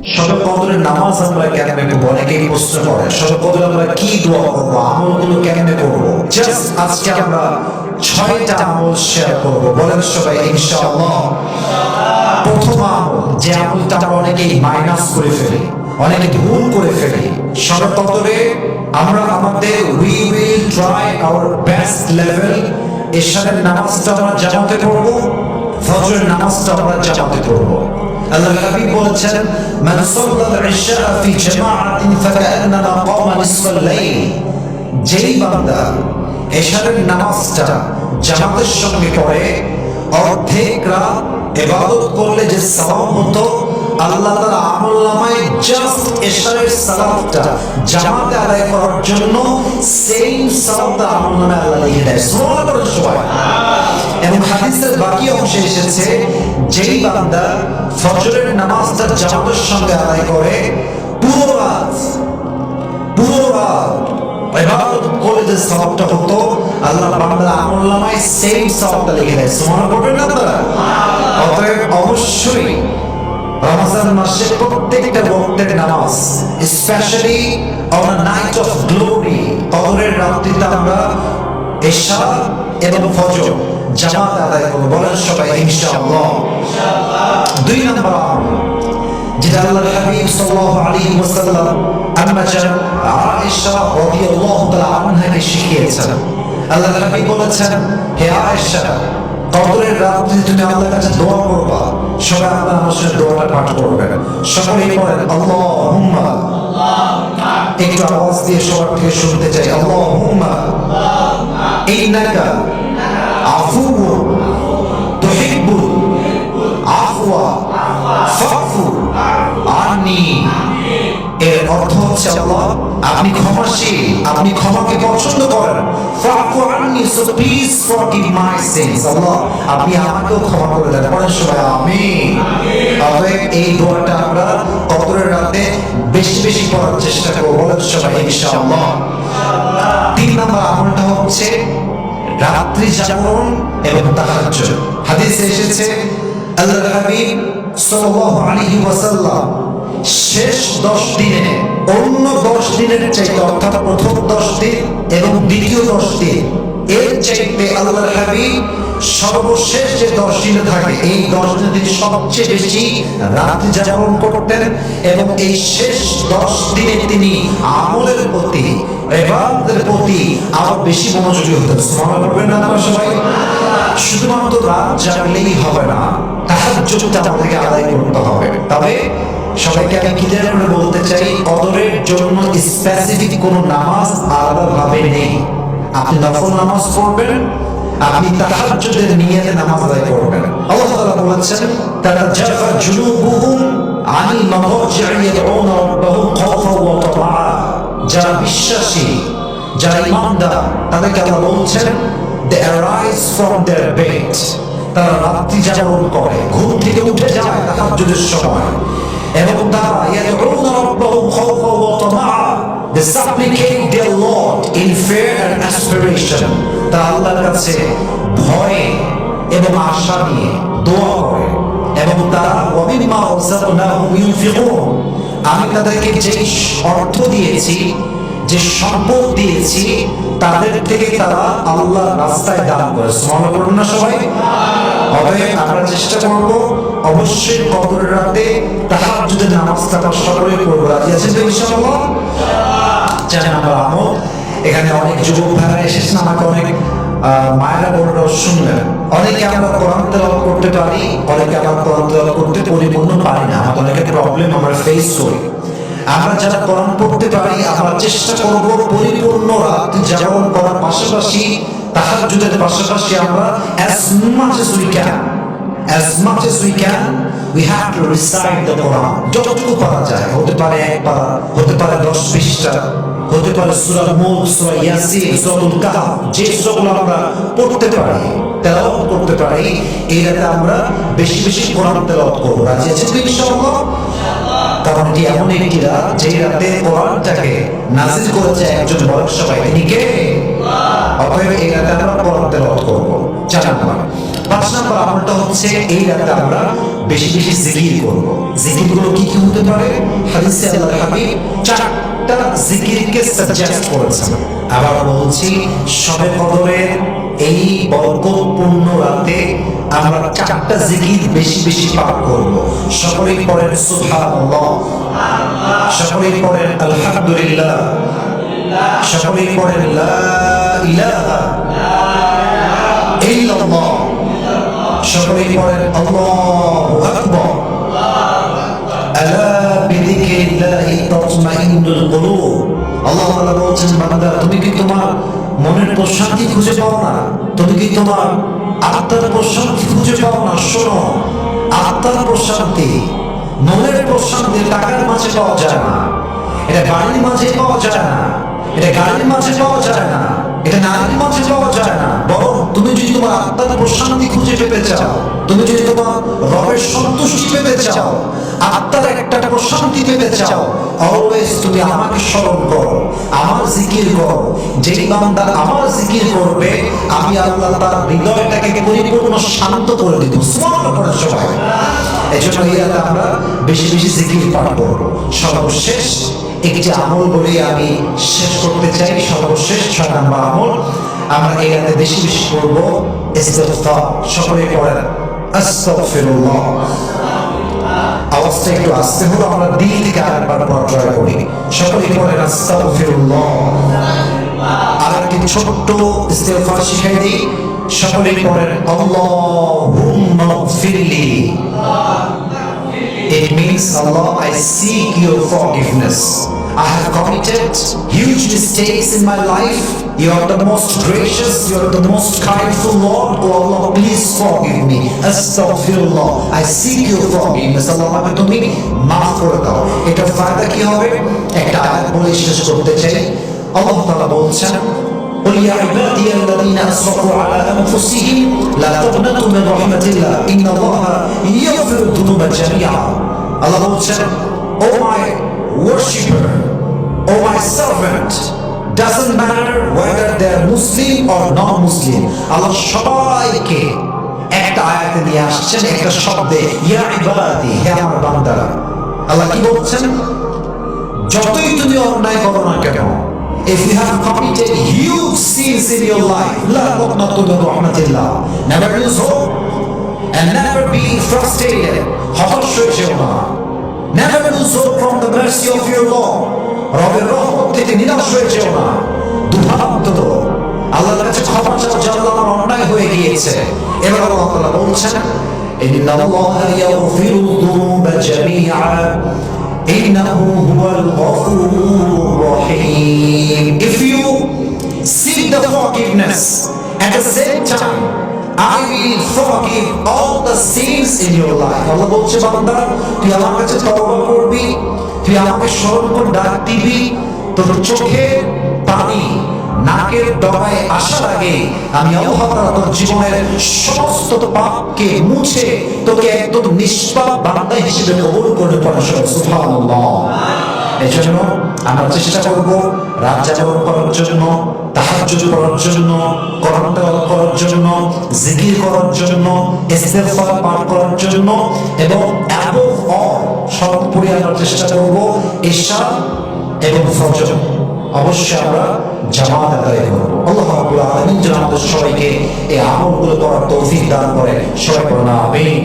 শবে কদরের নামাজ আমরা কেমনে করবো? অনেকেই প্রশ্ন করে শবে কদরে আমরা কি দোয়া করবো, আমলগুলো কেমনে করবো? জাস্ট আজকে আমরা 6টা আমল শেয়ার করবো। বলেন সবাই ইনশাআল্লাহ। প্রথম আমল, যে আমলটা আমরা অনেকেই মাইনাস করে ফেলি, অনেকে ভুল করে ফেলি, শবে কদরে আমরা আমাদের we will try our best level এশারের নামাজটা আমরা জামাতে পড়বো, ফজরের নামাজটা আমরা জামাতে পড়বো। আল্লাহর হাবিব বলেছেন, মান সাল্লাল ইশা ফি জামাআতিন ফাকান্নামা কামা নিসফাল লাইল। যেই বান্দা এশারের নামাজটা জামাতের সঙ্গে পড়ে, অর্ধেক রাত ইবাদত করলে যে সওয়াব হতো, আল্লাহ তাআলা আমলনামায় জাস্ট এশারের সালাতটা জামাতে আদায় করার জন্য সেম সওয়াবটা আমলনামায় আল্লাহ লিখে দেয়। সুবহানাল্লাহ সবাই। এবং হাদিসের বাকি অংশে এসেছে, যেই বান্দা ফজরের নামাজটা জামাতের সঙ্গে আদায় করে, পুরো রাত ইবাদত করে যে সওয়াবটা হতো, আল্লাহ বান্দার আমলনামায় সেম সওয়াবটা লিখে দেয়। সুবহানাল্লাহ পড়বেন না আপনারা? অতএব অবশ্যই রমজান মাসে প্রত্যেকটা ওয়াক্তের নামাজ, specially on a night of glory, কদরের রাত্রিতে আমরা এশা এবং ফজর জামাত আদায় করব। বলেন সবাই ইনশাআল্লাহ। দুই নম্বর আমল, যেটা আল্লাহর হাবিব সাল্লাল্লাহু আলাইহি ওয়াসাল্লাম আম্মা জান আয়েশা রাদিয়াল্লাহু তাআলা আনহাকে শিখিয়েছেন। আল্লাহর হাবিব বলেছেন, হে আয়েশা, কদরের রাতে তুমি আল্লাহর কাছে দোয়া করবা। সবাই আল্লাহ আমার সাথে দোয়াটা পাঠ করবেন। সকলেই বলেন আল্লাহুম্মা, একটু আওয়াজ দিয়ে সবার থেকে শুনতে চাই, আল্লাহুম্মা ইন্নাকা আফুউন তুহিব্বুল আফওয়া ফাফু আন্নি। এর অর্থ হচ্ছে, আল্লাহ আপনি ক্ষমাশীল, আপনি ক্ষমাকে পছন্দ করেন। ফাফু আন্নি, so please forgive my sins. Allah আপনি আমাকেও ক্ষমা করে দেন। পড়েন সবাই আমিন। অতএব এই দোয়াটা আমরা কদরের রাতে বেশি বেশি পড়ার চেষ্টা করব। বলেন সবাই ইনশাআল্লাহ। তিন নম্বর আমলটা হচ্ছে রাত্রি জাগরণ এবং তাহাজ্জুদ। হাদিসে এসেছে, আল্লাহর হাবিব সাল্লাল্লাহু আলাইহি ওয়াসাল্লাম শেষ 10 দিনে অন্য 10 দিনের চাইতে, অর্থাৎ প্রথম 10 দিন এবং দ্বিতীয় 10 দিন এর চাইতে আল্লাহর হাবিব সর্বশেষ যে 10 দিনে থাকে, এই 10 দিনে তিনি সবচেয়ে বেশি রাত্রি জাগরণ করতেন এবং এই শেষ 10 দিনে তিনি আমলের প্রতি, ইবাদতের প্রতি আরো বেশি মনোযোগী হতেন। সুবহানাল্লাহ বলবেন না আপনারা সবাই? শুধুমাত্র রাত জাগলেই হবে না, তাহাজ্জুদটা আমাদেরকে আদায় করতে হবে। তবে সবাইকে আমি ক্লিয়ার করে বলতে চাই, কদরের জন্য স্পেসিফিক কোনো নামাজ আলাদাভাবে নেই। আপনি নফল নামাজ পড়বেন, আপনি তাহাজ্জুদের নিয়তে নামাজ আদায় করবেন। আল্লাহ তাআলা বলেছেন, তাতাজাফা জুনুবুহুম আনিল মাদাজি'i ইয়াদউনা রাব্বাহুম খাওফান ওয়া তামাআ। যারা বিশ্বাসী, যারা ঈমানদার, তাদেরকে আল্লাহ বলছেন, they arise from their bed, তারা রাত্রি জাগরণ করে, ঘুম থেকে উঠে যায় তাহাজ্জুদের সময়, এবং তারা ইয়াদউনা রাব্বাহুম খাওফান ওয়া তামাআ, they supplicate their Lord in fear and aspiration। তারা আল্লাহর কাছে ভয় এবং আশা নিয়ে দোয়া করে, এবং তারা ওয়া মিম্মা রাযাকনাহুম ইউনফিকুন, আমি তাদেরকে যে অর্থ দিয়েছি, যে সম্পদ দিয়েছি, তাদের থেকে তারা আল্লাহর রাস্তায় দান করে। সুবহানাল্লাহ বলুন না সবাই? অতএব আমরা চেষ্টা করব অবশ্যই কদরের রাতে তাহাজ্জুদের নামাজটা সকলে পড়ব। রাজি আছেন তো ইনশাআল্লাহ? 4 নম্বর আমল, এখানে অনেক যুবক ভাইরা এসেছেন, আমাকে অনেক মায়েরা বোনেরাও শুনলেন। অনেকে আমরা কোরআন তেলাওয়াত করতে পারি, অনেকে আমরা কোরআন তেলাওয়াত করতে পরিপূর্ণ পারি না। আমাদের অনেক প্রবলেম আমরা ফেস করি। আমরা যারা কোরআন পড়তে পারি, আমরা চেষ্টা করব পরিপূর্ণ রাত্রি জাগরণ করার পাশাপাশি, তাহাজ্জুদের পাশাপাশি আমরা as much as we can we have to recite the Quran। যতটুকু পারা যায়, হতে পারে 1 পারা, হতে পারে 10 পৃষ্ঠা, হতে পারে সূরা মুলক, সূরা ইয়াসিন, সূরাতুল কাহফ, যে সূরাগুলো আমরা পড়তে পারি, তেলাওয়াত করতে পারি, এই রাতে আমরা বেশি বেশি কোরআন তেলাওয়াত করব। রাজি আছেন তো ইনশাআল্লাহ? কারণ এটি এমন একটি রাত, যে রাতে কোরআনটাকে নাযিল করেছে একজন বড় সবাই, তিনি কে? অতএব এই রাতে আমরা কোরআন তেলাওয়াত করব। 4 নম্বর। 5 নম্বর আমলটা হচ্ছে এই রাতে আমরা বেশি বেশি জিকির করব। জিকিরগুলো কি কি হতে পারে? হাদিসে আল্লাহর হাবিব 4টা জিকিরকে সাজেস্ট করেছেন। আবার বলছি, শবে কদরের এই বরকতপূর্ণ রাতে আমরা 4টা জিকির বেশি বেশি পাঠ করব। সকলেই পড়েন সুবহানাল্লাহ, সকলেই পড়েন আলহামদুলিল্লাহ, সকলেই পড়েন লা ইলাহা ইল্লাল্লাহ, সকলেই পড়েন আল্লাহু আকবার। আলা বিযিকরিল্লাহি তাতমাইন্নুল কুলুব। আল্লাহ তাআলা বলছেন, বান্দা তুমি কি তোমার মনের প্রশান্তি খুঁজে পাও না? তুমি কি তোমার আত্মার প্রশান্তি খুঁজে পাও না? শোনো, আত্মার প্রশান্তি, মনের প্রশান্তি টাকার মাঝে পাওয়া যায় না, এটা বাড়ির মাঝে পাওয়া যায় না, এটা গাড়ির মাঝে পাওয়া যায় না, এটা নারীর মাঝে পাওয়া যায় না। বরং তুমি যদি তোমার আত্মার প্রশান্তি খুঁজে পেতে চাও, তুমি যদি তোমার রবের সন্তুষ্টি পেতে চাও, আত্মার একটা প্রশান্তি পেতে চাও, অলওয়েজ তুমি আমাকে স্মরণ করো, আমার জিকির করো। যেই বান্দা আমার জিকির করবে, আমি আল্লাহ তার হৃদয়টাকে পরিপূর্ণ শান্ত করে দিব। সুবহানাল্লাহ পড়েন সবাই। এজন্য এই রাতে আমরা বেশি বেশি জিকির পাঠ করব। সর্বশেষ একটি আমল বলে আমি শেষ করতে চাই। সর্বশেষ 6 নম্বর আমল আমরা এই রাতে বেশি বেশি করব ইস্তিগফার। সকলে পড়েন আস্তাগফিরুল্লাহ। আওয়াজটা একটু আস্তে হলো, আমরা দিল থেকে আরেকবার পড়া ট্রাই করি। সকলে পড়েন আস্তাগফিরুল্লাহ। আর একটি ছোট্ট ইস্তিগফার শিখাই দিই। সকলে পড়েন আল্লাহুম্মা গফিরলি। It means, Allah, I seek your forgiveness. I have committed huge mistakes in my life. You are the most gracious, you are the most kindful Lord. Oh Allah, please forgive me. Astaghfirullah. I seek your forgiveness. Allah, আমাকে তুমি মাফ করে দাও। এটার ফায়দা কি হবে? একটা আয়াত বলে শেষ করতে চাই। আল্লাহ তাআলা বলছেন, قل يا عبادي الذين أسرفوا على أنفسهم لا تقنطوا من رحمة الله إن الله يغفر الذنوب جميعا. Allah বলছেন, oh my worshipper, oh my servant, doesn't matter whether they are Muslim or non-Muslim. Allah সবাইকে একটা আয়াতে নিয়ে আসছেন, একটা শব্দে, ইয়া ইবাদি, হে আমার বান্দারা। আল্লাহ কি বলছেন? যতই তুমি অন্যায় করো না কেন, if you have committed huge sins in your life, la taqnatu min rahmatillah, never lose hope and never be frustrated. হতাশ হয়ে যেও না। Never lose hope from the mercy of your Lord. রবের রহমত থেকে নিরাশ হয়ে যেও না। দুর্ভাগ্য আল্লাহর কাছে ক্ষমা চাও যে আল্লাহ আমার অন্যায় হয়ে গিয়েছে। এবার আল্লাহ তাআলা বলছেন, ইন্নাল্লাহা ইয়াগফিরু যুনুবা জামিআ ইন্নাহু হুয়াল গফুরুর রহিম। If you seek the forgiveness at the same time, I will forgive all the sins in your life. Allah বলছে, বান্দা তুই আমার কাছে তওবা করবি, তুই আমাকে স্মরণ করে ডাক দিবি, তোর চোখে পানি নাকের ডগায় আসার আগে আমি আল্লাহ তাআলা তোর জীবনের সমস্ত পাপকে মুছে তোকে একদম নিষ্পাপ বান্দা হিসেবে কবুল করে পড়া সুবহানাল্লাহ। এজন্য আমরা চেষ্টা করব রাত জাগরণ করার জন্য, তাহাজ্জুদ পড়ার জন্য, কোরআন তেলাওয়াত করার জন্য, জিকির করার জন্য, ইস্তিগফার পাঠ করার জন্য, এবং অ্যাবভ অল সর্বোপরি আমরা চেষ্টা করব ইশা এবং ফজর অবশ্যই আমরা জামাত আদায় করব। আল্লাহ রাব্বুল আলামিন যেন আমাদের সবাইকে এই আমলগুলো করার তৌফিক দান করেন। সবাই পড়ুন আমিন।